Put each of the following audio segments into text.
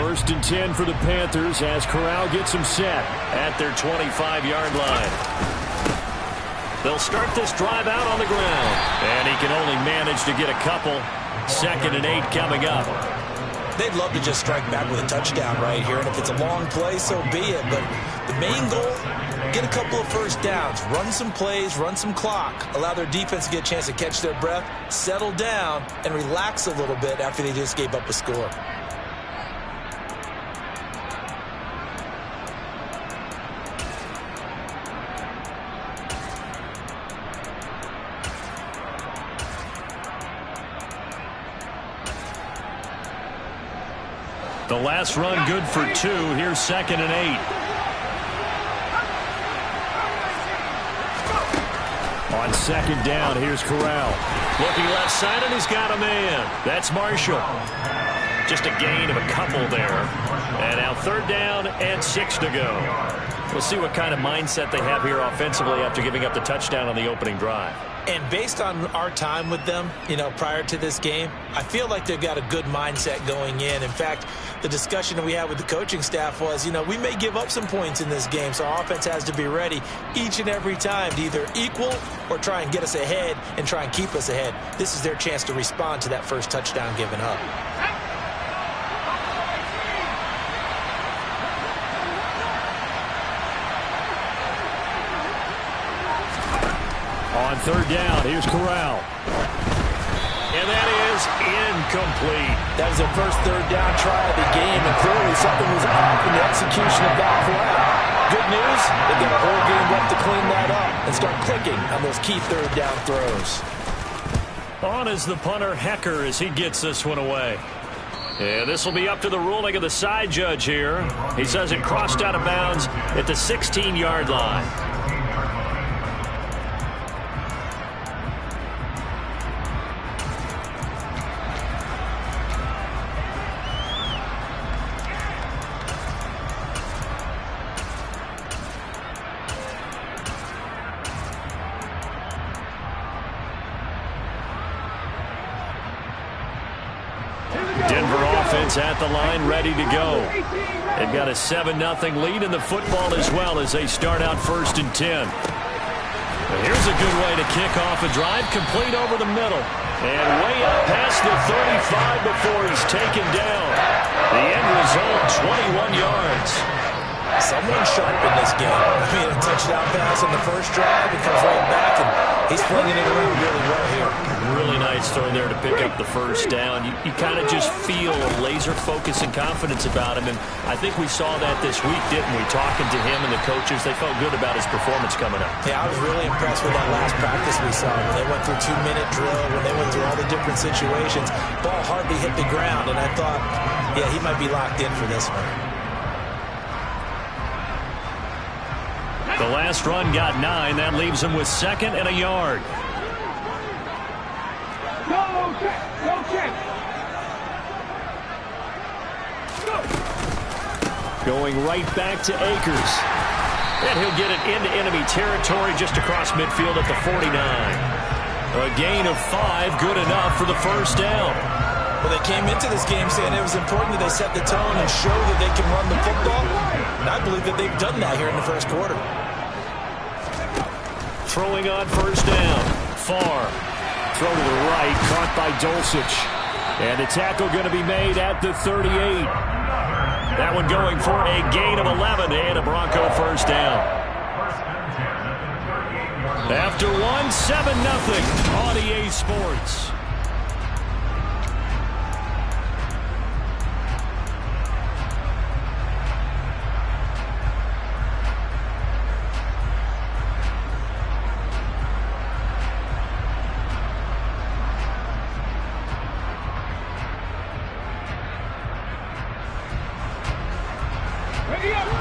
First and 10 for the Panthers as Corral gets them set at their 25-yard line. They'll start this drive out on the ground. And he can only manage to get a couple. 2nd and 8 coming up. They'd love to just strike back with a touchdown right here. And if it's a long play, so be it. But the main goal, get a couple of first downs. Run some plays, run some clock. Allow their defense to get a chance to catch their breath, settle down, and relax a little bit after they just gave up a score. The last run good for 2. Here's 2nd and 8. On 2nd down, here's Corral. Looking left side, and he's got a man. That's Marshall. Just a gain of a couple there. And now 3rd down and 6 to go. We'll see what kind of mindset they have here offensively after giving up the touchdown on the opening drive. And based on our time with them, prior to this game, I feel like they've got a good mindset going in. In fact, the discussion that we had with the coaching staff was, we may give up some points in this game, so our offense has to be ready each and every time to either equal or try and get us ahead and try and keep us ahead. This is their chance to respond to that first touchdown given up. On 3rd down, here's Corral. And that is incomplete. That was their first 3rd down try of the game, and clearly something was off in the execution of that play. Good news, they've got a whole game left to clean that up and start clicking on those key 3rd down throws. On is the punter, Hecker, as he gets this one away. Yeah, this will be up to the ruling of the side judge here. He says it crossed out of bounds at the 16-yard line. At the line, ready to go. They've got a 7-0 lead in the football as well as they start out 1st and 10. But here's a good way to kick off a drive, complete over the middle. And way up past the 35 before he's taken down. The end result, 21 yards. Someone sharp in this game. A touchdown pass on the first drive. He comes right back, and he's flinging it around really well here. Really nice throw there to pick up the first down. You kind of just feel a laser focus and confidence about him, and I think we saw that this week, didn't we? Talking to him and the coaches, they felt good about his performance coming up. Yeah, I was really impressed with that last practice we saw when they went through 2-minute drill, when they went through all the different situations. Ball hardly hit the ground, and I thought, yeah, he might be locked in for this one. The last run got 9. That leaves him with 2nd and a yard. Going right back to Akers. And he'll get it into enemy territory just across midfield at the 49. A gain of 5, good enough for the first down. Well, they came into this game saying it was important that they set the tone and show that they can run the football. And I believe that they've done that here in the first quarter. Throwing on first down. Farr. Throw to the right, caught by Dulcich. And the tackle going to be made at the 38. That one going for a gain of 11 and a Bronco first down. After 1, 7-0 on EA Sports.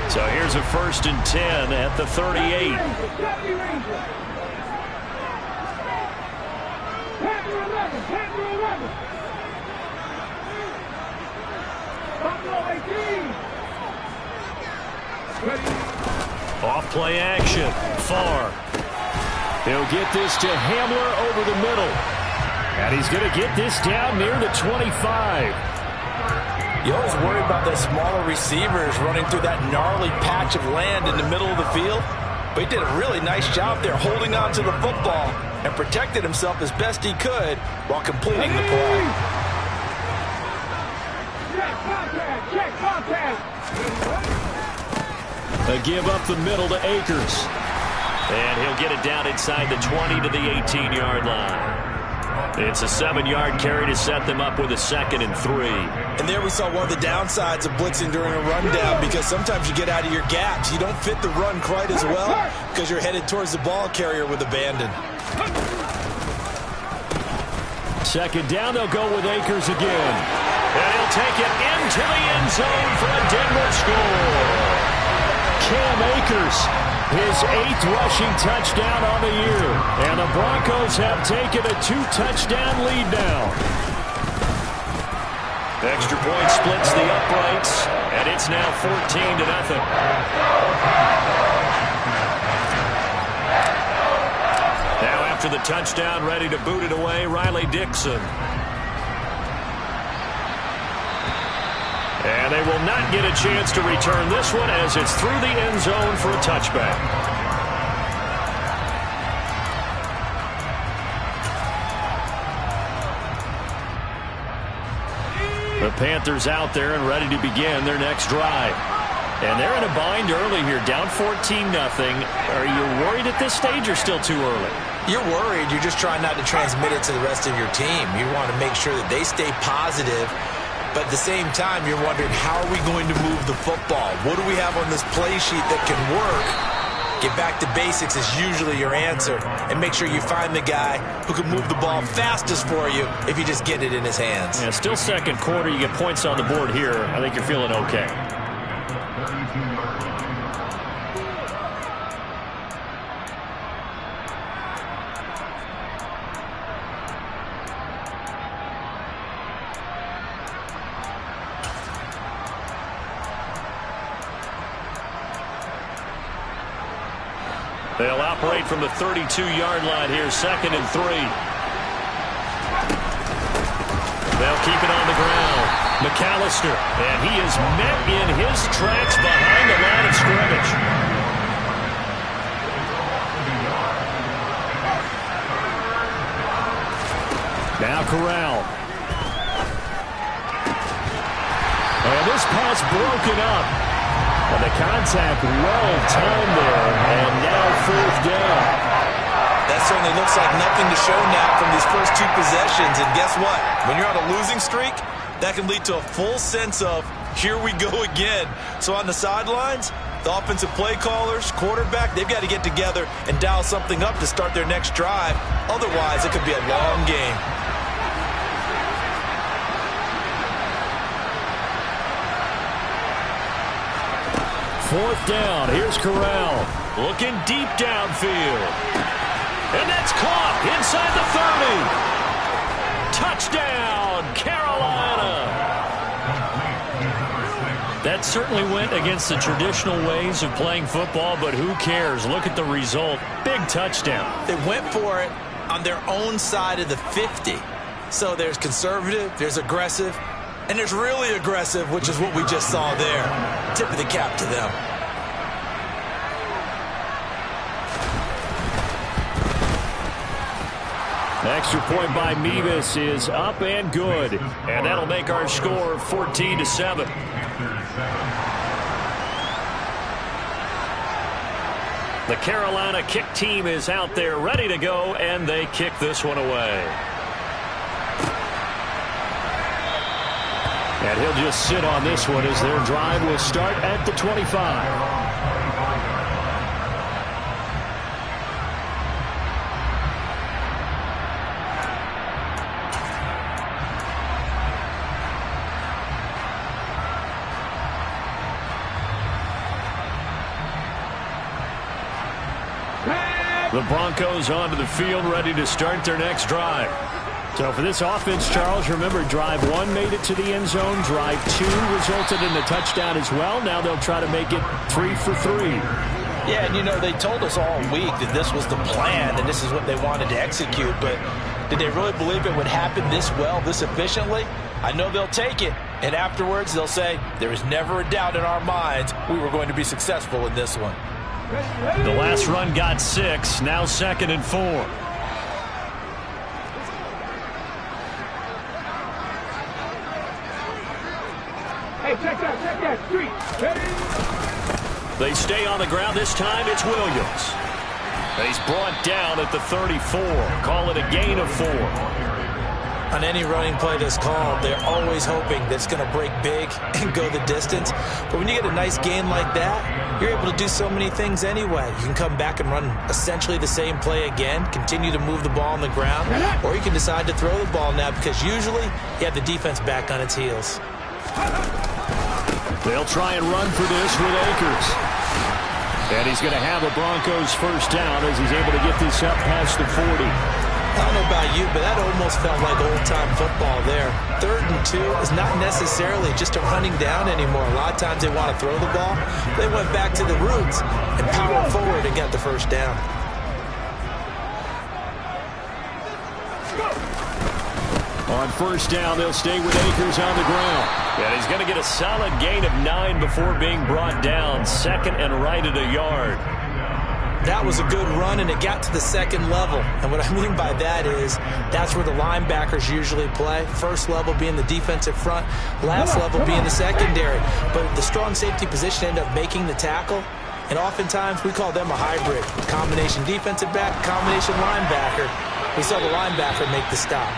So here's a 1st and 10 at the 38. Off play action. Farr. He'll get this to Hamler over the middle. And he's going to get this down near the 25. You always worry about those smaller receivers running through that gnarly patch of land in the middle of the field. But he did a really nice job there holding on to the football and protected himself as best he could while completing the play. A give up the middle to Akers. And he'll get it down inside the 20 to the 18-yard line. It's a 7-yard carry to set them up with a 2nd and 3. And there we saw one of the downsides of blitzing during a rundown, because sometimes you get out of your gaps. You don't fit the run quite as well because you're headed towards the ball carrier with abandon. 2nd down, they'll go with Akers again. And he'll take it into the end zone for a Denver score. Cam Akers, his 8th rushing touchdown on the year. And the Broncos have taken a 2-touchdown lead now. The extra point splits the uprights, and it's now 14-0. Now after the touchdown, ready to boot it away, Riley Dixon. And they will not get a chance to return this one as it's through the end zone for a touchback. The Panthers out there and ready to begin their next drive. And they're in a bind early here, down 14-0. Are you worried at this stage or still too early? You're worried. You're just trying not to transmit it to the rest of your team. You want to make sure that they stay positive. But at the same time, you're wondering, how are we going to move the football? What do we have on this play sheet that can work? Get back to basics is usually your answer. And make sure you find the guy who can move the ball fastest for you if you just get it in his hands. Yeah, still 2nd quarter. You get points on the board here. I think you're feeling okay. They'll operate from the 32-yard line here, 2nd and 3. They'll keep it on the ground. McAllister, and he is met in his tracks behind the line of scrimmage. Now Corral. And this pass broken up. And the contact well-timed there, and now 4th down. That certainly looks like nothing to show now from these first 2 possessions. And guess what? When you're on a losing streak, that can lead to a full sense of, here we go again. So on the sidelines, the offensive play callers, quarterback, they've got to get together and dial something up to start their next drive. Otherwise, it could be a long game. Fourth down. Here's Corral. Looking deep downfield. And that's caught inside the 30. Touchdown, Carolina. That certainly went against the traditional ways of playing football, but who cares? Look at the result. Big touchdown. They went for it on their own side of the 50. So there's conservative, there's aggressive, and there's really aggressive, which is what we just saw there. Tip of the cap to them. Extra point by Mevis is up and good. And that'll make our score 14-7. The Carolina kick team is out there ready to go, and they kick this one away. And he'll just sit on this one as their drive will start at the 25. The Broncos onto the field, ready to start their next drive. So for this offense, Charles, remember, drive 1 made it to the end zone. Drive 2 resulted in a touchdown as well. Now they'll try to make it 3 for 3. Yeah, and you know, they told us all week that this was the plan and this is what they wanted to execute. But did they really believe it would happen this well, this efficiently? I know they'll take it, And afterwards, they'll say, there is never a doubt in our minds we were going to be successful in this one. The last run got 6, now 2nd and 4. Hey, check that, street. They stay on the ground. This time it's Williams. He's brought down at the 34. Call it a gain of 4. On any running play that's called, they're always hoping that it's going to break big and go the distance. But when you get a nice gain like that, you're able to do so many things anyway. You can come back and run essentially the same play again, continue to move the ball on the ground, or you can decide to throw the ball now because usually you have the defense back on its heels. They'll try and run for this with Akers. And he's going to have a Broncos first down as he's able to get this up past the 40. I don't know about you, but that almost felt like old-time football there. 3rd and 2 is not necessarily just a running down anymore. A lot of times they want to throw the ball. They went back to the roots and powered forward and got the first down. On first down, they'll stay with Akers on the ground. And he's going to get a solid gain of 9 before being brought down. 2nd and right at a yard. That was a good run, and it got to the 2nd level. And what I mean by that is that's where the linebackers usually play. First level being the defensive front, last level being the secondary. But the strong safety position ended up making the tackle. And oftentimes we call them a hybrid. Combination defensive back, combination linebacker. We saw the linebacker make the stop.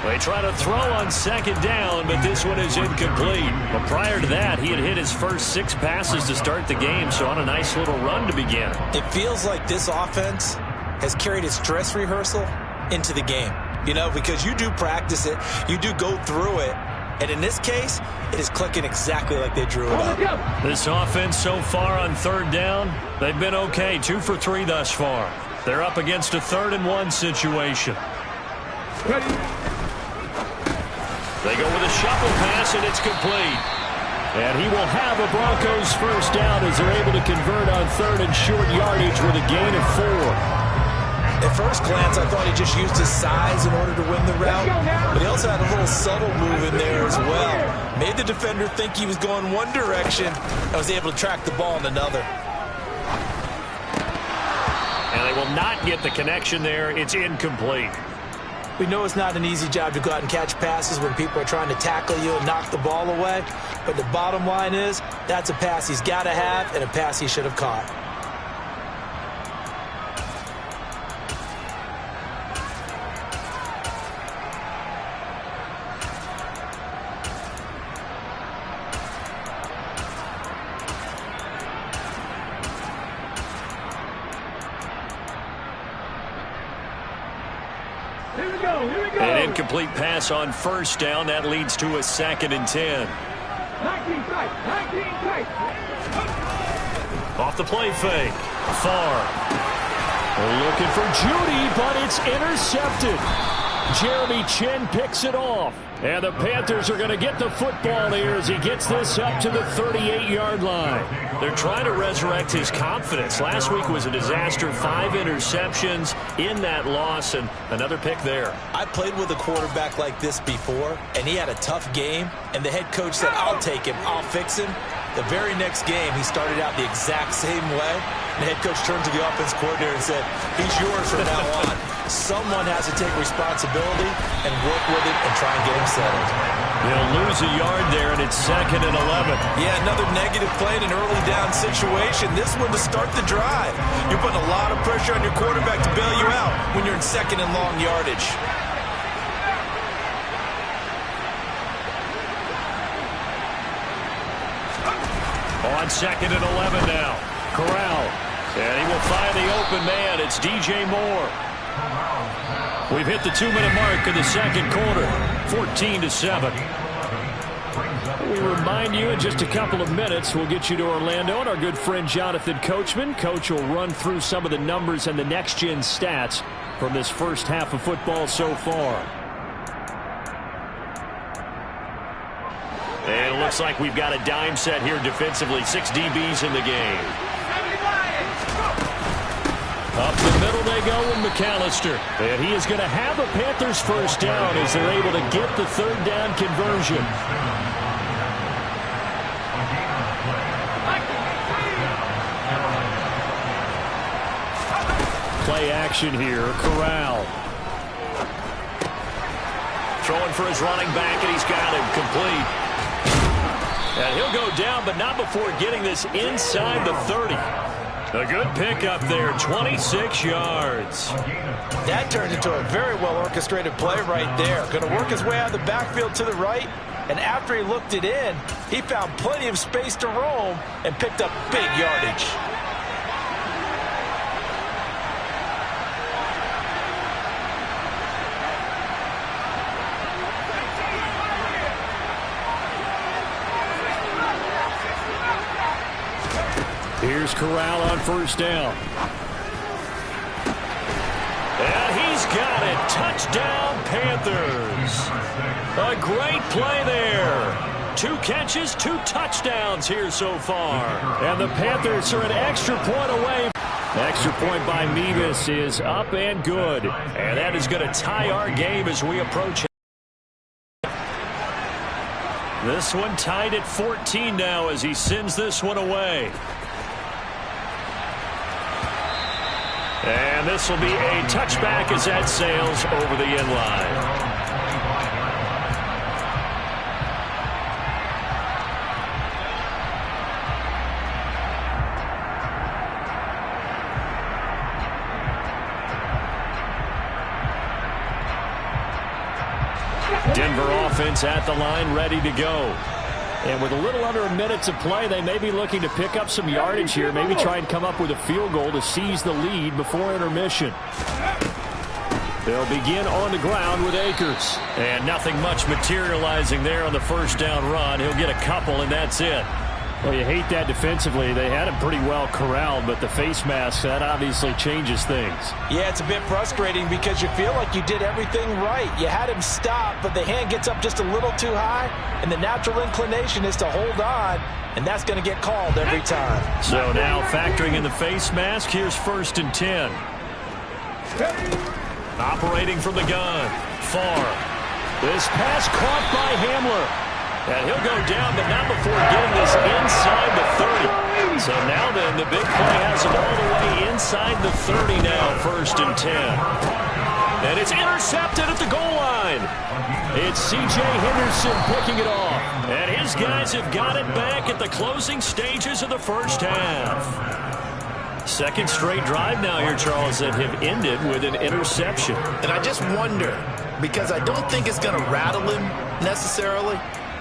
They try to throw on 2nd down, but this one is incomplete. But prior to that, he had hit his first 6 passes to start the game, so on a nice little run to begin. It feels like this offense has carried its dress rehearsal into the game. You know, because you do practice it, you do go through it, and in this case, it is clicking exactly like they drew it up. This offense so far on 3rd down, they've been okay, 2 for 3 thus far. They're up against a 3rd and 1 situation. Ready. They go with a shuffle pass, and it's complete. And he will have a Broncos first down as they're able to convert on 3rd and short yardage with a gain of 4. At first glance, I thought he just used his size in order to win the route, but he also had a little subtle move in there as well. Made the defender think he was going one direction and was able to track the ball in another. And they will not get the connection there. It's incomplete. We know it's not an easy job to go out and catch passes when people are trying to tackle you and knock the ball away. But the bottom line is, that's a pass he's got to have and a pass he should have caught. An incomplete pass on first down. That leads to a 2nd and 10. 19 tight. Off the play fake. Far. Looking for Judy, but it's intercepted. Jeremy Chin picks it off. And the Panthers are going to get the football here as he gets this up to the 38-yard line. They're trying to resurrect his confidence. Last week was a disaster. 5 interceptions in that loss, and another pick there. I played with a quarterback like this before, and he had a tough game, and the head coach said, I'll take him, I'll fix him. The very next game, he started out the exact same way. The head coach turned to the offense coordinator and said, he's yours from now on. Someone has to take responsibility and work with it and try and get him settled. They'll lose a yard there, and it's 2nd and 11. Yeah, another negative play in an early down situation. This one to start the drive. You're putting a lot of pressure on your quarterback to bail you out when you're in 2nd and long yardage. On 2nd and 11 now. Corral. And he will find the open man. It's DJ Moore. We've hit the 2-minute mark in the 2nd quarter. 14-7. We remind you in just a couple of minutes we'll get you to Orlando and our good friend Jonathan Coachman. Coach will run through some of the numbers and the next-gen stats from this first half of football so far. And it looks like we've got a dime set here defensively. 6 DBs in the game. Up the middle they go with McAllister. And he is going to have a Panthers first down as they're able to get the 3rd down conversion. Play action here. Corral. Throwing for his running back, and he's got him complete. And he'll go down, but not before getting this inside the 30. A good pickup there, 26 yards. That turned into a very well-orchestrated play right there. Going to work his way out of the backfield to the right, and after he looked it in, he found plenty of space to roam and picked up big yardage. Here's Corral on first down. And he's got it. Touchdown, Panthers. A great play there. 2 catches, 2 touchdowns here so far. And the Panthers are an extra point away. Extra point by Mevis is up and good. And that is going to tie our game as we approach it. This one tied at 14 now as he sends this one away. And this will be a touchback as that sails over the end line. Denver offense at the line, ready to go. And with a little under a minute to play, they may be looking to pick up some yardage here, maybe try and come up with a field goal to seize the lead before intermission. They'll begin on the ground with Akers. And nothing much materializing there on the first down run. He'll get a couple, and that's it. Well, you hate that defensively. They had him pretty well corralled, but the face mask, that obviously changes things. Yeah, it's a bit frustrating because you feel like you did everything right. You had him stop, but the hand gets up just a little too high, and the natural inclination is to hold on, and that's going to get called every time. So now factoring in the face mask, here's 1st and 10. Operating from the gun. Farr. This pass caught by Hamler. And he'll go down, but not before getting this inside the 30. So now then, the big play has him all the way inside the 30 now, 1st and 10. And it's intercepted at the goal line. It's C.J. Henderson picking it off. And his guys have got it back at the closing stages of the first half. Second straight drive now here, Charles, that have ended with an interception. And I just wonder, because I don't think it's going to rattle him necessarily,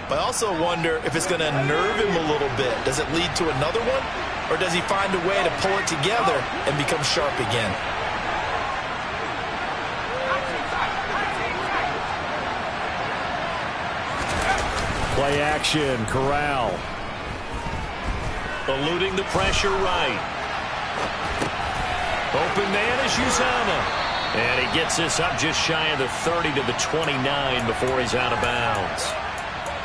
but I also wonder if it's going to unnerve him a little bit. Does it lead to another one? Or does he find a way to pull it together and become sharp again? Play action, Corral. Eluding the pressure right. Open man is Uzama. And he gets this up just shy of the 30 to the 29 before he's out of bounds.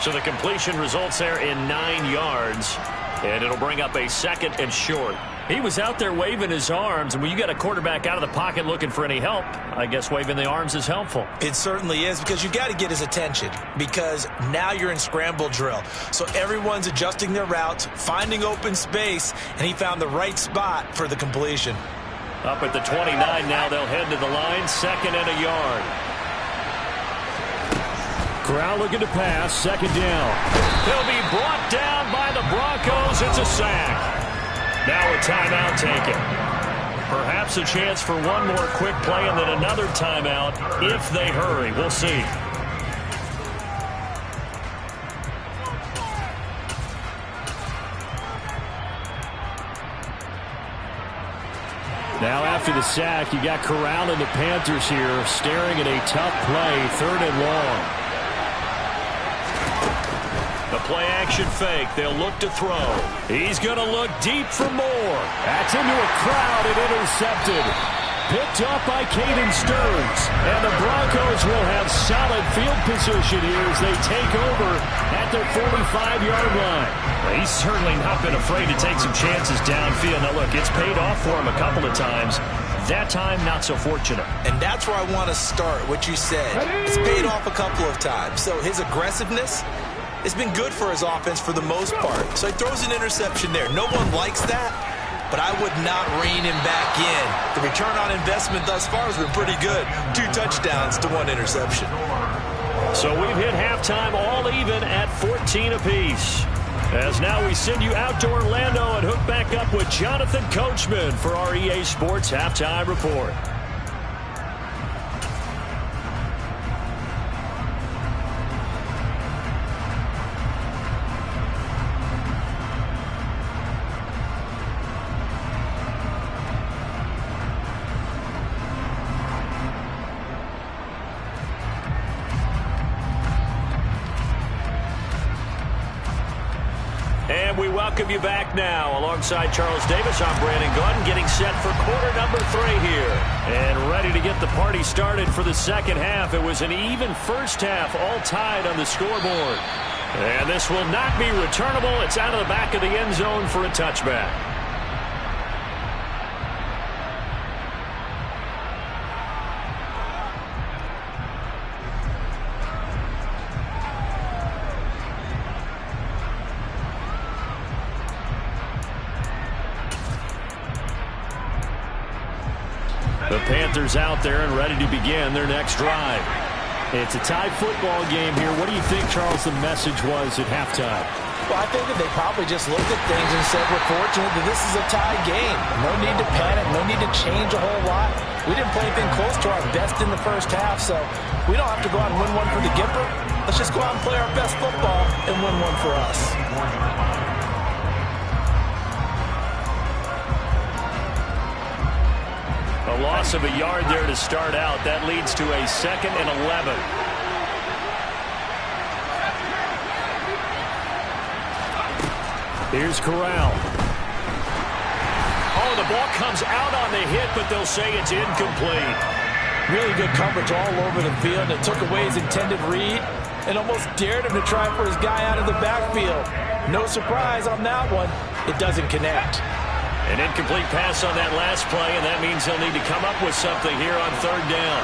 So the completion results there in 9 yards, and it'll bring up a 2nd and short. He was out there waving his arms, and when you got a quarterback out of the pocket looking for any help, I guess waving the arms is helpful. It certainly is, because you got to get his attention, because now you're in scramble drill. So everyone's adjusting their routes, finding open space, and he found the right spot for the completion. Up at the 29 now, they'll head to the line, 2nd and a yard. Corral looking to pass, 2nd down. He'll be brought down by the Broncos. It's a sack. Now a timeout taken. Perhaps a chance for one more quick play and then another timeout if they hurry. We'll see. Now after the sack, you got Corral and the Panthers here staring at a tough play, 3rd and long. The play-action fake. They'll look to throw. He's going to look deep for more. That's into a crowd and intercepted. Picked up by Caden Stearns. And the Broncos will have solid field position here as they take over at their 45-yard line. Well, he's certainly not been afraid to take some chances downfield. Now, look, it's paid off for him a couple of times. That time, not so fortunate. And that's where I want to start, what you said. It's paid off a couple of times. So his aggressiveness, it's been good for his offense for the most part. So he throws an interception there. No one likes that, but I would not rein him back in. The return on investment thus far has been pretty good. 2 touchdowns to 1 interception. So we've hit halftime all even at 14 apiece. As now we send you out to Orlando and hook back up with Jonathan Coachman for our EA Sports Halftime Report. And we welcome you back now. Alongside Charles Davis, I'm Brandon Gunn, getting set for quarter number 3 here. And ready to get the party started for the second half. It was an even first half, all tied on the scoreboard. And this will not be returnable. It's out of the back of the end zone for a touchback. The Panthers out there and ready to begin their next drive. It's a tie football game here. What do you think, Charles, the message was at halftime? Well, I think that they probably just looked at things and said, we're fortunate that this is a tie game. No need to panic. No need to change a whole lot. We didn't play anything close to our best in the first half, so we don't have to go out and win one for the Gipper. Let's just go out and play our best football and win one for us. A loss of a yard there to start out. That leads to a 2nd and 11. Here's Corral. Oh, the ball comes out on the hit, but they'll say it's incomplete. Really good coverage all over the field. It took away his intended read and almost dared him to try for his guy out of the backfield. No surprise on that one. It doesn't connect. An incomplete pass on that last play, and that means they'll need to come up with something here on 3rd down.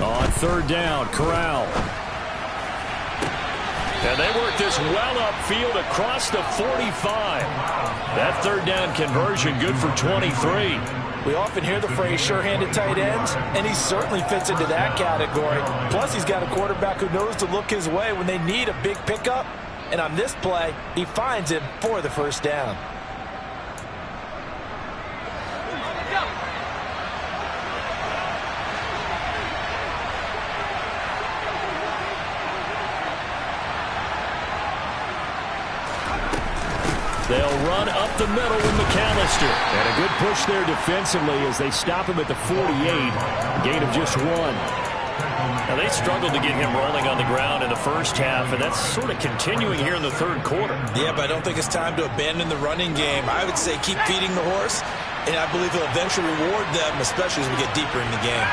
On 3rd down, Corral. And they work this well upfield across the 45. That 3rd down conversion good for 23. We often hear the phrase sure-handed tight ends, and he certainly fits into that category. Plus, he's got a quarterback who knows to look his way when they need a big pickup. And on this play, he finds him for the 1st down. They'll run up the middle with McAllister. And a good push there defensively as they stop him at the 48. A gain of just 1. Now, they struggled to get him rolling on the ground in the first half, and that's sort of continuing here in the 3rd quarter. Yeah, but I don't think it's time to abandon the running game. I would say keep feeding the horse, and I believe he'll eventually reward them, especially as we get deeper in the game.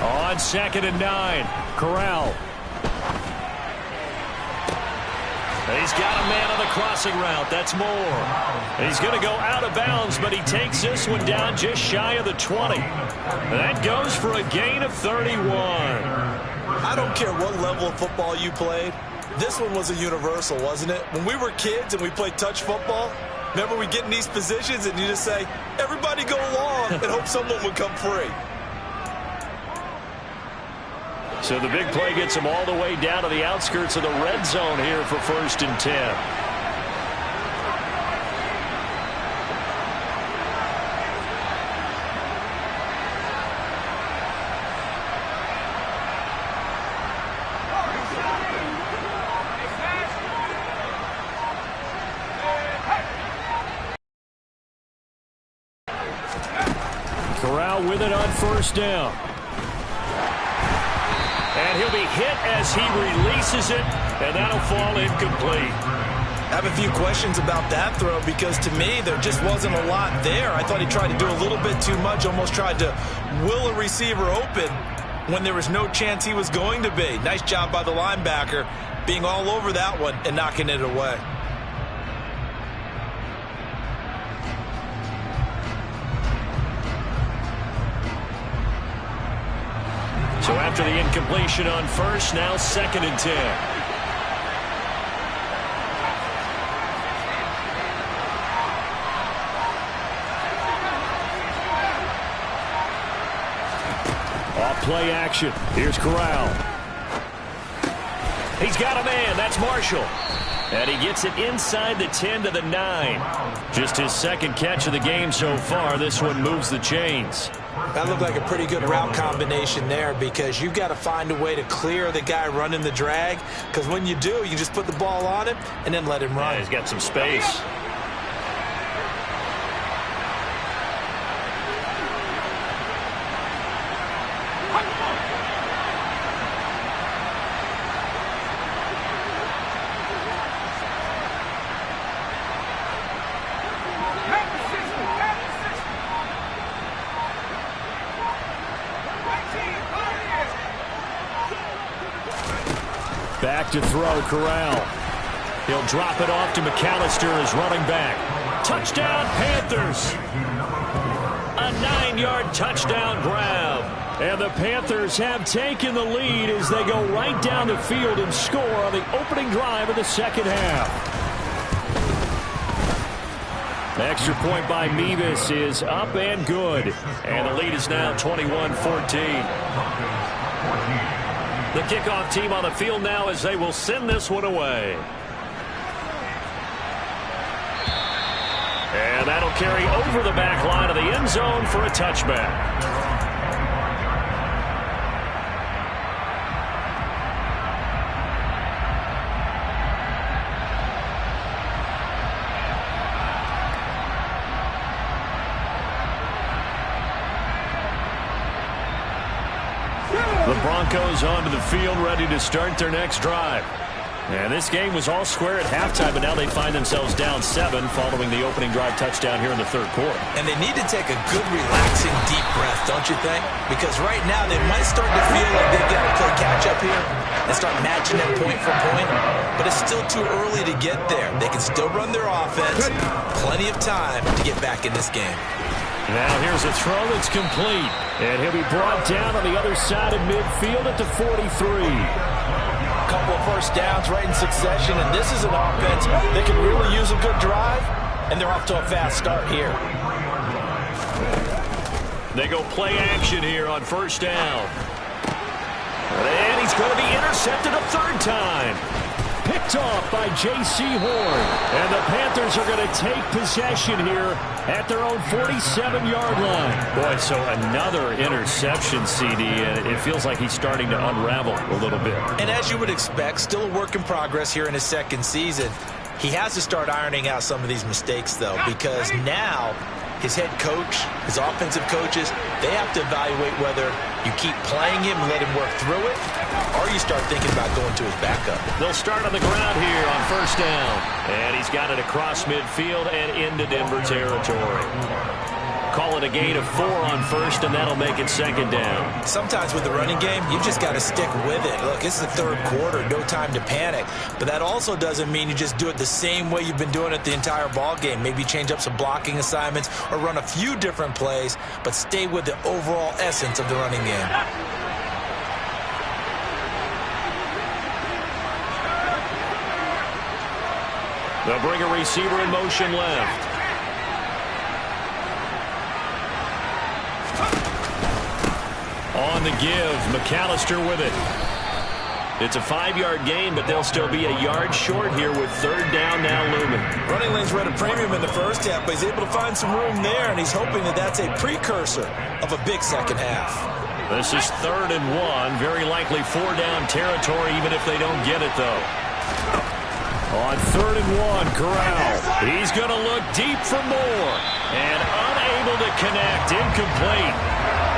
On 2nd and 9, Corral. He's got a man on the crossing route. That's Moore. He's going to go out of bounds, but he takes this one down just shy of the 20. That goes for a gain of 31. I don't care what level of football you played. This one was a universal, wasn't it? When we were kids and we played touch football, remember we get in these positions and you just say, everybody go along and hope someone would come free. So the big play gets them all the way down to the outskirts of the red zone here for 1st and 10. Corral with it on 1st down. And he'll be hit as he releases it. And that'll fall incomplete. I have a few questions about that throw because to me there just wasn't a lot there. I thought he tried to do a little bit too much, almost tried to will a receiver open when there was no chance he was going to be. Nice job by the linebacker being all over that one and knocking it away. So after the incompletion on first, now 2nd and 10. Play action. Here's Corral. He's got a man. That's Marshall. And he gets it inside the 10 to the 9. Just his 2nd catch of the game so far. This one moves the chains. That looked like a pretty good route combination there because you've got to find a way to clear the guy running the drag because when you do, you just put the ball on him and then let him run. Yeah, he's got some space. Back to throw, Corral. He'll drop it off to McAllister as running back. Touchdown, Panthers. A 9-yard touchdown grab. And the Panthers have taken the lead as they go right down the field and score on the opening drive of the 2nd half. The extra point by Mevis is up and good. And the lead is now 21-14. The kickoff team on the field now as they will send this one away. And that'll carry over the back line of the end zone for a touchback. The Broncos onto the field, ready to start their next drive. And this game was all square at halftime, but now they find themselves down 7 following the opening drive touchdown here in the 3rd quarter. And they need to take a good, relaxing, deep breath, don't you think? Because right now they might start to feel like they've got to play catch-up here and start matching them point for point. But it's still too early to get there. They can still run their offense. Plenty of time to get back in this game. Now here's a throw that's complete. And he'll be brought down on the other side of midfield at the 43. Couple of first downs right in succession, and this is an offense that can really use a good drive, and they're off to a fast start here. They go play action here on first down. And he's going to be intercepted a 3rd time. Picked off by J.C. Horn. And the Panthers are going to take possession here at their own 47-yard line. Boy, so another interception, CD, and it feels like he's starting to unravel a little bit. And as you would expect, still a work in progress here in his 2nd season. He has to start ironing out some of these mistakes, though, because now his head coach, his offensive coaches, they have to evaluate whether you keep playing him and let him work through it, or you start thinking about going to his backup. They'll start on the ground here on first down. And he's got it across midfield and into Denver territory. Call it a gain of 4 on first, and that'll make it 2nd down. Sometimes with the running game, you just got to stick with it. Look, it's the 3rd quarter, no time to panic. But that also doesn't mean you just do it the same way you've been doing it the entire ball game. Maybe change up some blocking assignments or run a few different plays, but stay with the overall essence of the running game. They'll bring a receiver in motion left. On the give, McAllister with it. It's a 5-yard gain, but they'll still be a yard short here with 3rd down now looming. Running lanes were at a premium in the first half, but he's able to find some room there, and he's hoping that that's a precursor of a big 2nd half. This is 3rd and 1, very likely 4-down territory, even if they don't get it, though. On 3rd and 1, Corral. He's going to look deep for more, and unable to connect, incomplete.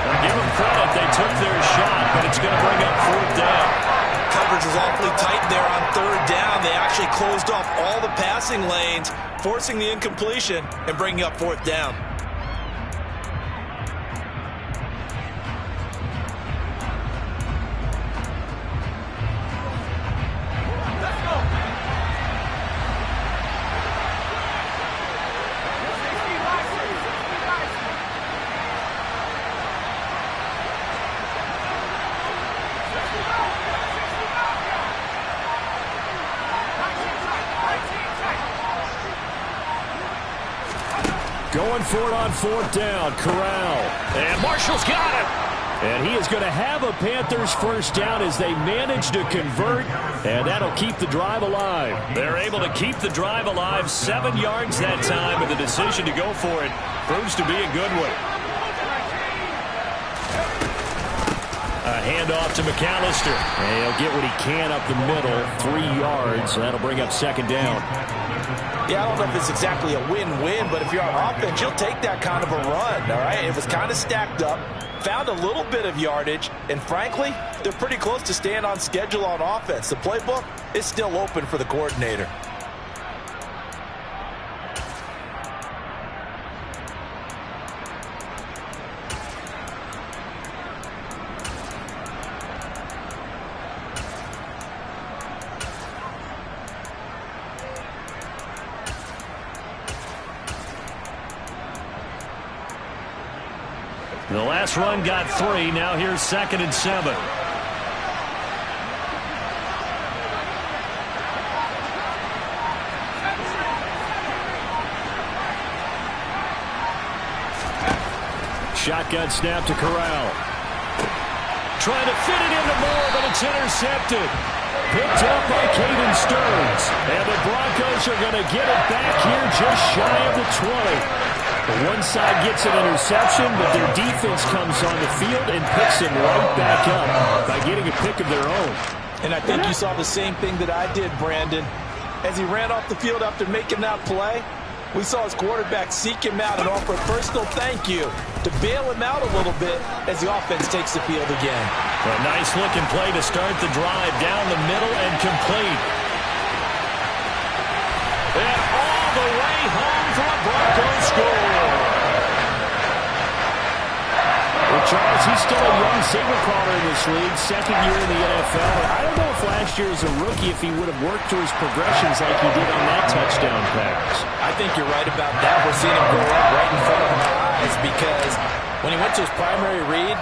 Now give them credit, they took their shot, but it's going to bring up 4th down. coverage was awfully tight there on third down. They actually closed off all the passing lanes, forcing the incompletion and bringing up fourth down. Going for it on fourth down. Corral. And Marshall's got it. And he is going to have a Panthers first down as they manage to convert. And that'll keep the drive alive. They're able to keep the drive alive. 7 yards that time. And the decision to go for it proves to be a good one. A handoff to McAllister. And he'll get what he can up the middle. 3 yards. That'll bring up second down. Yeah, I don't know if it's exactly a win-win, but if you're on offense, you'll take that kind of a run, all right? It was kind of stacked up, found a little bit of yardage, and frankly, they're pretty close to staying on schedule on offense. The playbook is still open for the coordinator. The last run got 3. Now here's 2nd and 7. Shotgun snap to Corral. Trying to fit it into Moore, but it's intercepted. Picked up by Caden Stearns. And the Broncos are going to get it back here just shy of the 20. The one side gets an interception, but their defense comes on the field and picks him right back up by getting a pick of their own. And I think you saw the same thing that I did, Brandon. As he ran off the field after making that play, we saw his quarterback seek him out and offer a personal thank you to bail him out a little bit as the offense takes the field again. A nice-looking play to start the drive down the middle and complete. And all the way home for a Broncos score. Well, Charles, he's still a young signal caller in this league, 2nd year in the NFL. I don't know if last year as a rookie if he would have worked through his progressions like he did on that touchdown pass. I think you're right about that. We're seeing him go up right in front of our eyes because when he went to his primary read,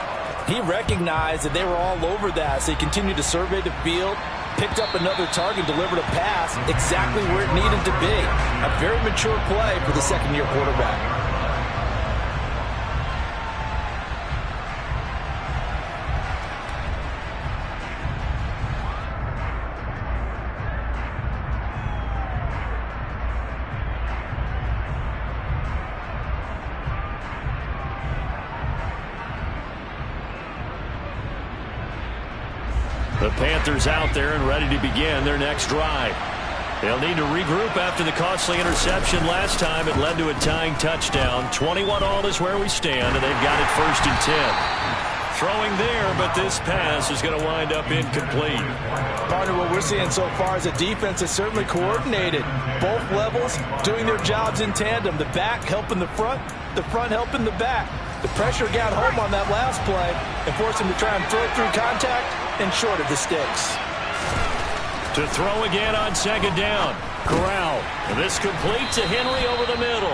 he recognized that they were all over that, so he continued to survey the field, picked up another target, delivered a pass exactly where it needed to be. A very mature play for the second-year quarterback. The Panthers out there and ready to begin their next drive. They'll need to regroup after the costly interception last time. It led to a tying touchdown. 21-all is where we stand, and they've got it 1st and 10. Throwing there, but this pass is going to wind up incomplete. Partner, what we're seeing so far is a defense that's certainly coordinated. Both levels doing their jobs in tandem. The back helping the front helping the back. The pressure got home on that last play and forced him to try and throw through contact and short of the sticks. To throw again on 2nd down. Corral. And this complete to Henry over the middle.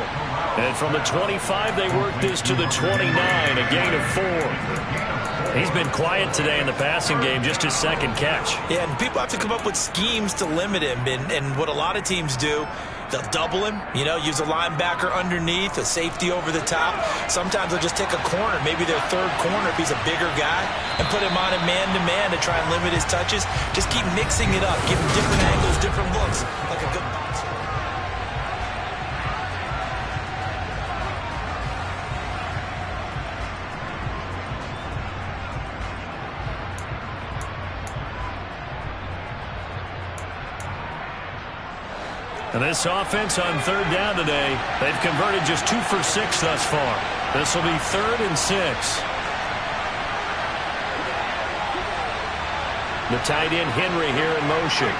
And from the 25, they work this to the 29, a gain of 4. He's been quiet today in the passing game, just his 2nd catch. Yeah, and people have to come up with schemes to limit him. And what a lot of teams do, they'll double him, use a linebacker underneath, a safety over the top. Sometimes they'll just take a corner, maybe their 3rd corner if he's a bigger guy, and put him on a man-to-man to try and limit his touches. Just keep mixing it up, give him different angles, different looks, like a good boxer. And this offense on 3rd down today, they've converted just 2 for 6 thus far. This will be 3rd and 6. The tight end Henry here in motion.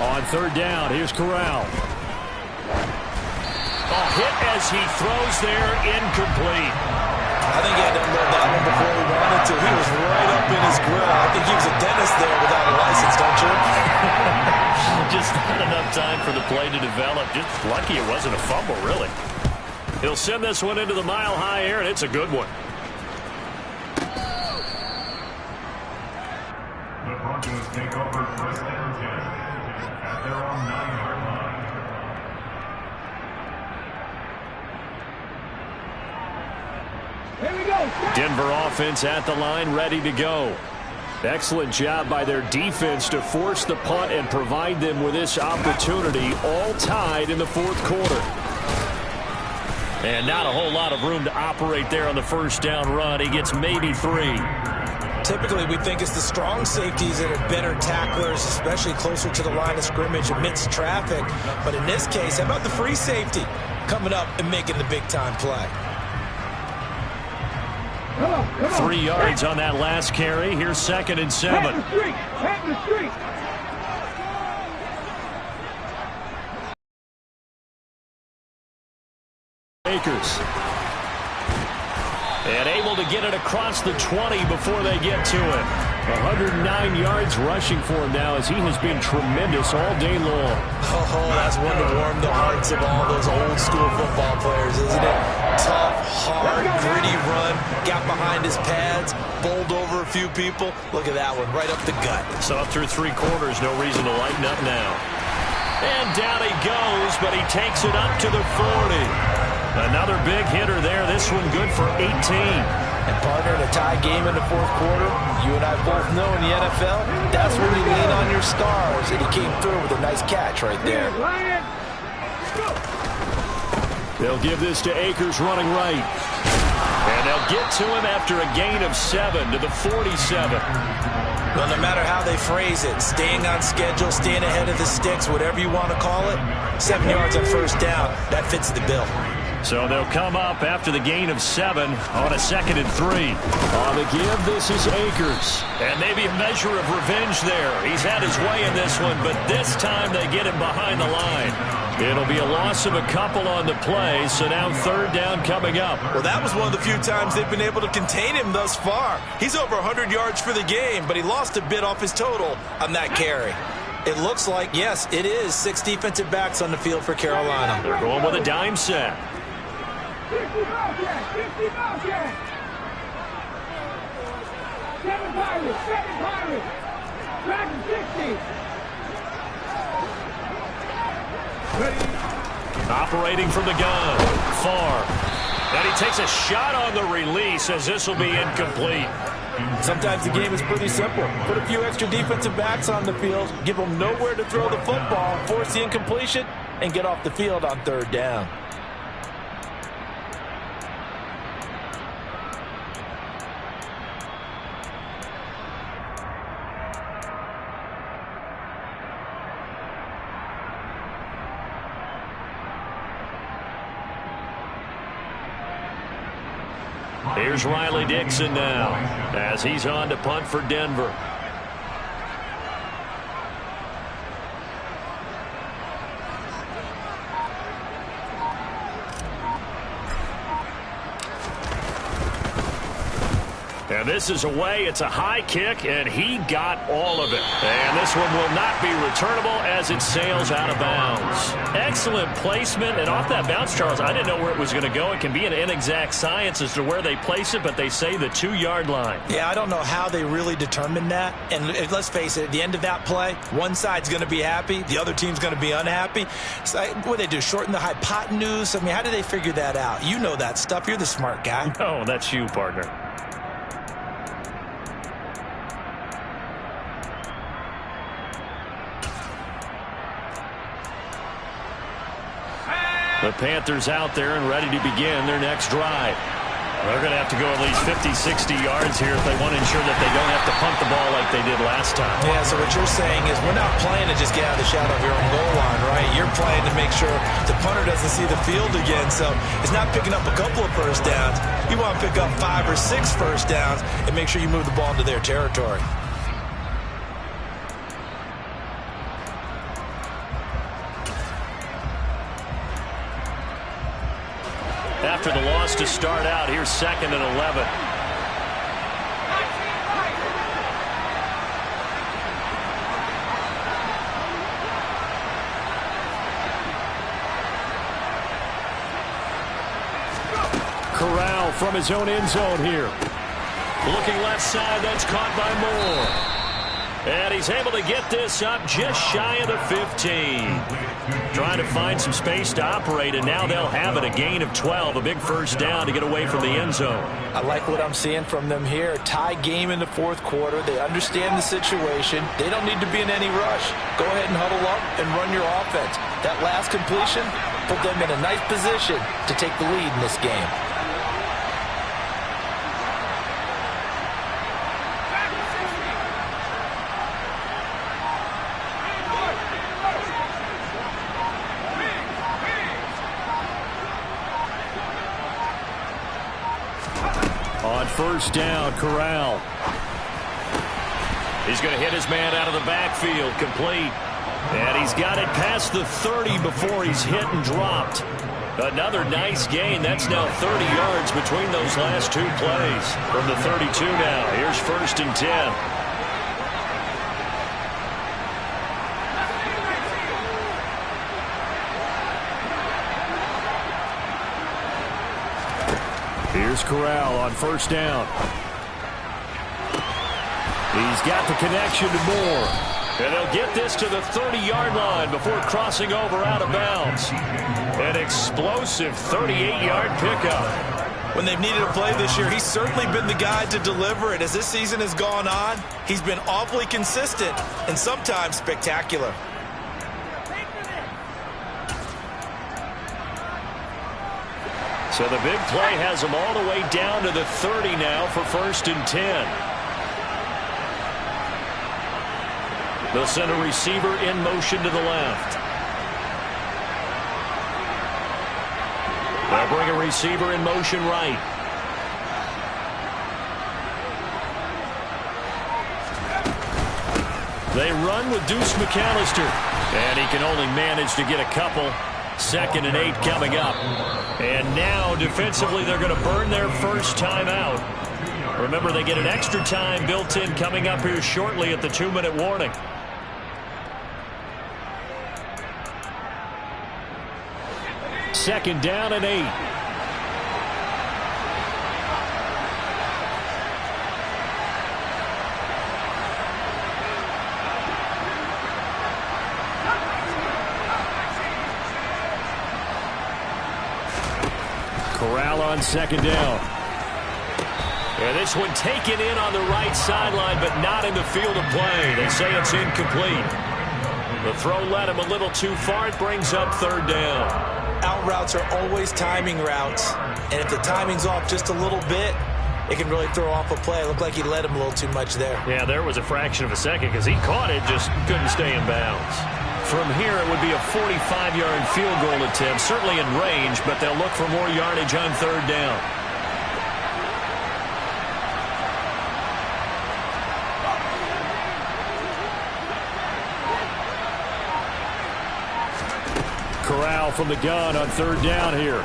On third down, here's Corral. A hit as he throws there, incomplete. I think he had to unload that one before he wanted to. He was right up in his grill. I think he was a dentist there without a license, don't you? Just not enough time for the play to develop. Just lucky it wasn't a fumble, really. He'll send this one into the mile-high air, and it's a good one. The Broncos take over first and 10 at their own 9-yard line. Here we go. Denver offense at the line, ready to go. Excellent job by their defense to force the punt and provide them with this opportunity, all tied in the fourth quarter. And not a whole lot of room to operate there on the first down run. He gets maybe 3. Typically, we think it's the strong safeties that are better tacklers, especially closer to the line of scrimmage amidst traffic. But in this case, how about the free safety coming up and making the big-time play? Come on. 3 yards on that last carry. Here's 2nd and 7. Head the street. Head the street. Akers. And able to get it across the 20 before they get to it. 109 yards rushing for him now as he has been tremendous all day long. Oh, that's one to warm the hearts of all those old-school football players, isn't it? Tough, hard, gritty run. Got behind his pads, bowled over a few people. Look at that one, right up the gut. So through 3 quarters, no reason to lighten up now. And down he goes, but he takes it up to the 40. Another big hitter there. This one good for 18. And partner, in a tie game in the fourth quarter, you and I both know in the NFL, that's when you lean on your stars. And he came through with a nice catch right there. Lion. Go. They'll give this to Akers running right. And they'll get to him after a gain of 7 to the 47. Well, no matter how they phrase it, staying on schedule, staying ahead of the sticks, whatever you want to call it, 7 yards on first down, that fits the bill. So they'll come up after the gain of 7 on a 2nd and 3. On the give, this is Akers. And maybe a measure of revenge there. He's had his way in this one, but this time they get him behind the line. It'll be a loss of a couple on the play, so now 3rd down coming up. Well, that was one of the few times they've been able to contain him thus far. He's over 100 yards for the game, but he lost a bit off his total on that carry. It looks like, yes, it is 6 defensive backs on the field for Carolina. They're going with a dime set. 50 Bobcats. 50 Bobcats. 7 Pirates. 7 Pirates. Back to 60. Ready. Operating from the gun. Far. And he takes a shot on the release as this will be incomplete. Sometimes the game is pretty simple. Put a few extra defensive backs on the field, give them nowhere to throw the football, force the incompletion, and get off the field on 3rd down. Here's Riley Dixon now as he's on to punt for Denver. And this is away. It's a high kick, and he got all of it. And this one will not be returnable as it sails out of bounds. Excellent placement, and off that bounce, Charles, I didn't know where it was going to go. It can be an inexact science as to where they place it, but they say the 2-yard line. Yeah, I don't know how they really determined that. And let's face it, at the end of that play, one side's going to be happy, the other team's going to be unhappy. So what do they do, shorten the hypotenuse? I mean, how do they figure that out? You know that stuff. You're the smart guy. Oh, that's you, partner. The Panthers out there and ready to begin their next drive. They're going to have to go at least 50, 60 yards here if they want to ensure that they don't have to punt the ball like they did last time. Yeah, so what you're saying is we're not playing to just get out of the shadow of your own goal line, right? You're playing to make sure the punter doesn't see the field again. So it's not picking up a couple of first downs. You want to pick up 5 or 6 first downs and make sure you move the ball into their territory. After the loss to start out, here's 2nd and 11. Corral from his own end zone here. Looking left side, that's caught by Moore. And he's able to get this up just shy of the 15. Trying to find some space to operate, and now they'll have it. A gain of 12, a big first down to get away from the end zone. I like what I'm seeing from them here. Tie game in the 4th quarter. They understand the situation. They don't need to be in any rush. Go ahead and huddle up and run your offense. That last completion put them in a nice position to take the lead in this game. On first down, Corral. He's going to hit his man out of the backfield, complete. And he's got it past the 30 before he's hit and dropped. Another nice gain. That's now 30 yards between those last 2 plays. From the 32 now, here's 1st and 10. Here's Corral on first down. He's got the connection to Moore. And they'll get this to the 30-yard line before crossing over out of bounds. An explosive 38-yard pickup. When they've needed a play this year, he's certainly been the guy to deliver it. As this season has gone on, he's been awfully consistent and sometimes spectacular. So the big play has them all the way down to the 30 now for 1st and 10. They'll send a receiver in motion to the left. They'll bring a receiver in motion right. They run with Deuce McAllister. And he can only manage to get a couple. 2nd and 8 coming up. And now defensively they're going to burn their first time out. Remember, they get an extra time built in coming up here shortly at the 2-minute warning. Second down and 8. Corral on second down. And this one taken in on the right sideline, but not in the field of play. They say it's incomplete. The throw led him a little too far. It brings up 3rd down. Out routes are always timing routes. And if the timing's off just a little bit, it can really throw off a play. It looked like he led him a little too much there. Yeah, there was a fraction of a second because he caught it, just couldn't stay in bounds. From here, it would be a 45-yard field goal attempt, certainly in range, but they'll look for more yardage on 3rd down. Corral from the gun on 3rd down here.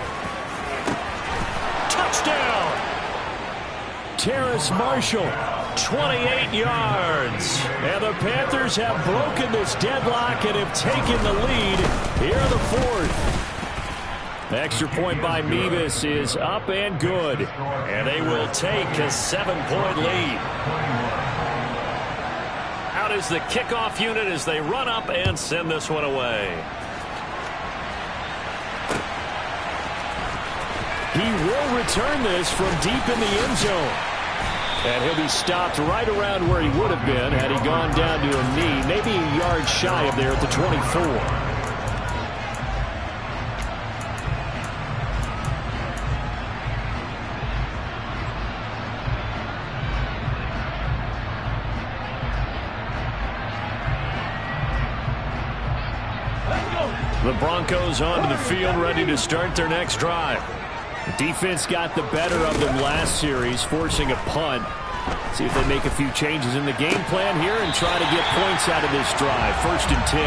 Touchdown! Terrace Marshall, 28 yards. And the Panthers have broken this deadlock and have taken the lead here in the 4th. Extra point by Mevis is up and good. And they will take a 7-point lead. Out is the kickoff unit as they run up and send this one away. He will return this from deep in the end zone. And he'll be stopped right around where he would have been had he gone down to a knee, maybe a yard shy of there at the 24. The Broncos onto the field, ready to start their next drive. The defense got the better of them last series, forcing a punt. See if they make a few changes in the game plan here and try to get points out of this drive. 1st and 10.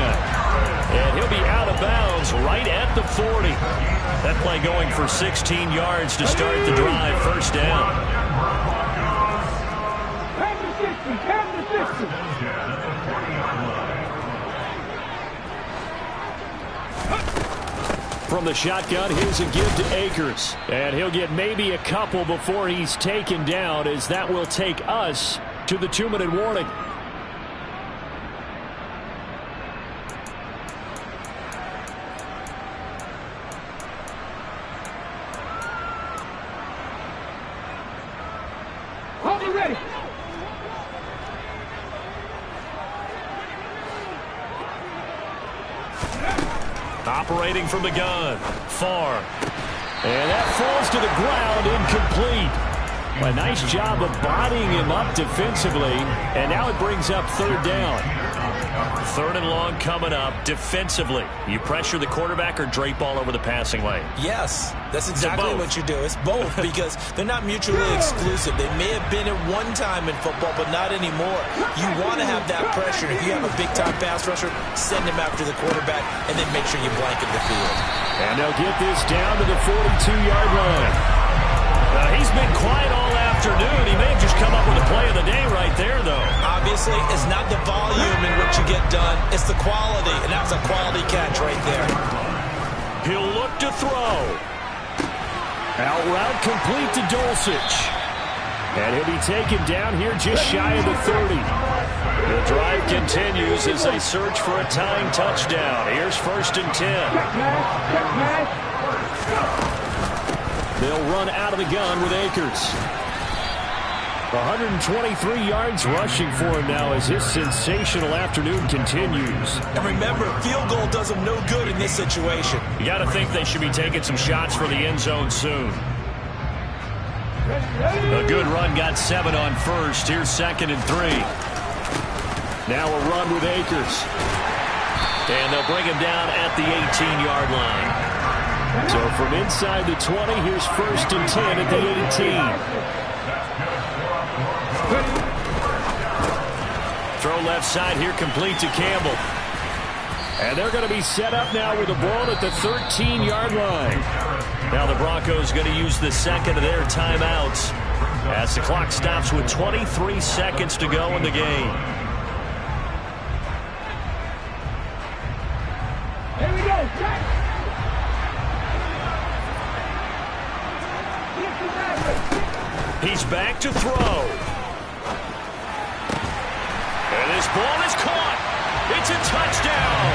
And he'll be out of bounds right at the 40. That play going for 16 yards to start the drive. 1st down. From the shotgun, here's a give to Akers. And he'll get maybe a couple before he's taken down, as that will take us to the 2-minute warning. Hold it ready. Operating from the gun. Far. And that falls to the ground, incomplete. A nice job of bodying him up defensively. And now it brings up 3rd down. 3rd and long coming up defensively. You pressure the quarterback or drape all over the passing lane? Yes, that's exactly what you do. It's both because they're not mutually exclusive. They may have been at one time in football, but not anymore. You want to have that pressure. If you have a big-time pass rusher, send him after the quarterback, and then make sure you blanket the field. And they'll get this down to the 42-yard line. He's been quiet all afternoon. He may have just come up with a play of the day right there, though. Obviously, it's not the volume in which you get done. It's the quality, and that's a quality catch right there. He'll look to throw. Out route complete to Dulcich. And he'll be taken down here just shy of the 30. The drive continues as they search for a tying touchdown. Here's 1st and 10. They'll run out of the gun with Akers. 123 yards rushing for him now as his sensational afternoon continues. And remember, field goal does him no good in this situation. You got to think they should be taking some shots for the end zone soon. A good run got 7 on 1st. Here's 2nd and 3. Now a run with Akers. And they'll bring him down at the 18-yard line. So from inside the 20, here's 1st and 10 at the 18. Throw left side here, complete to Campbell. And they're going to be set up now with the ball at the 13-yard line. Now the Broncos going to use the 2nd of their timeouts as the clock stops with 23 seconds to go in the game. Here we go. He's back to throw. And this ball is caught. It's a touchdown.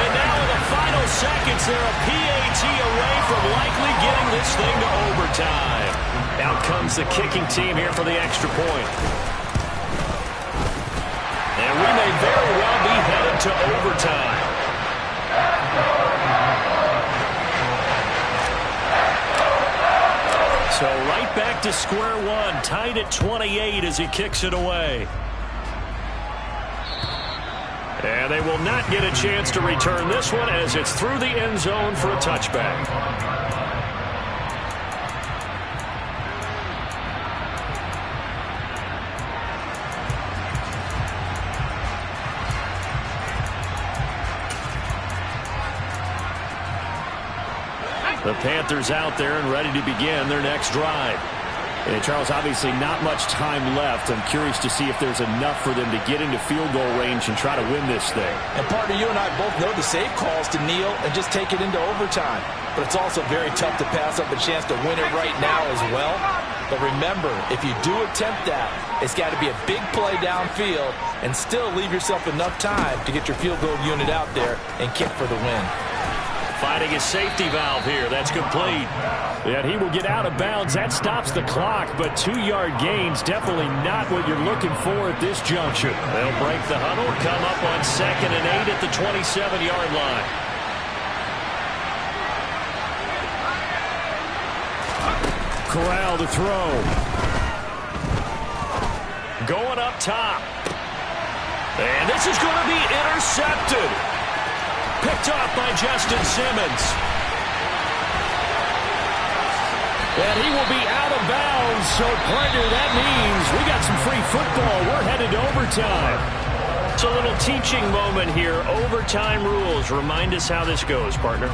And now in the final seconds, they're a PAT away from likely getting this thing to overtime. Out comes the kicking team here for the extra point. And we may very well be headed to overtime. So right back to square one, tied at 28 as he kicks it away. And they will not get a chance to return this one as it's through the end zone for a touchback. The Panthers out there and ready to begin their next drive. And Charles, obviously not much time left. I'm curious to see if there's enough for them to get into field goal range and try to win this thing. And partner, you and I both know the safe calls to kneel and just take it into overtime. But it's also very tough to pass up a chance to win it right now as well. But remember, if you do attempt that, it's got to be a big play downfield and still leave yourself enough time to get your field goal unit out there and kick for the win. Finding his safety valve here. That's complete. And he will get out of bounds. That stops the clock, but 2-yard gains definitely not what you're looking for at this juncture. They'll break the huddle, come up on 2nd and 8 at the 27-yard line. Corral to throw. Going up top. And this is going to be intercepted. Picked off by Justin Simmons. And he will be out of bounds. So, partner, that means we got some free football. We're headed to overtime. It's a little teaching moment here. Overtime rules. Remind us how this goes, partner.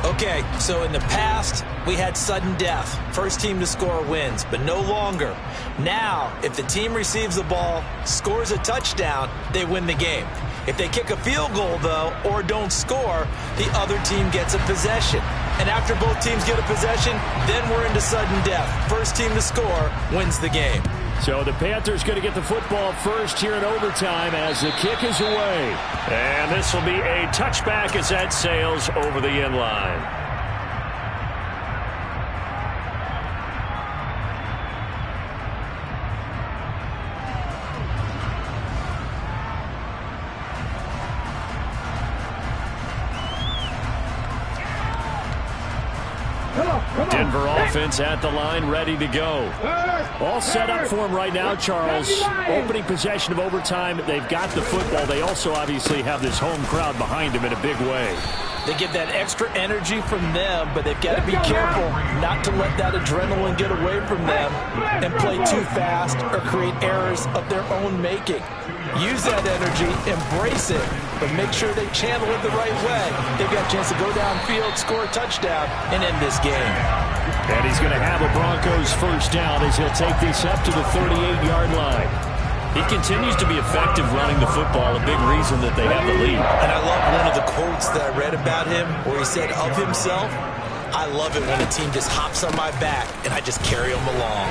Okay, so in the past, we had sudden death. First team to score wins, but no longer. Now, if the team receives the ball, scores a touchdown, they win the game. If they kick a field goal, though, or don't score, the other team gets a possession. And after both teams get a possession, then we're into sudden death. First team to score wins the game. So the Panthers going to get the football first here in overtime as the kick is away. And this will be a touchback as that sails over the end line. Denver offense at the line, ready to go. All set up for him right now, Charles. Opening possession of overtime. They've got the football. They also obviously have this home crowd behind them in a big way. They get that extra energy from them, but they've got to be careful not to let that adrenaline get away from them and play too fast or create errors of their own making. Use that energy, embrace it, but make sure they channel it the right way. They've got a chance to go downfield, score a touchdown, and end this game. And he's going to have a Broncos first down as he'll take this up to the 38-yard line. He continues to be effective running the football, a big reason that they have the lead. And I love one of the quotes that I read about him where he said of himself, I love it when a team just hops on my back and I just carry them along.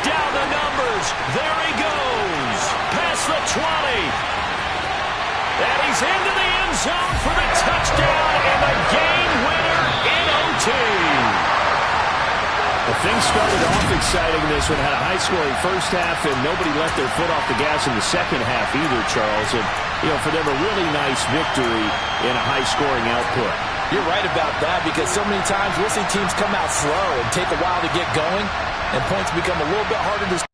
Down the numbers. There he goes. Past the 20. And he's into the end zone for the touchdown and the game winner in OT. Well, things started off exciting this one. Had a high-scoring first half, and nobody let their foot off the gas in the second half either, Charles. And, for them, a really nice victory in a high-scoring output. You're right about that because so many times we'll see teams come out slow and take a while to get going, and points become a little bit harder to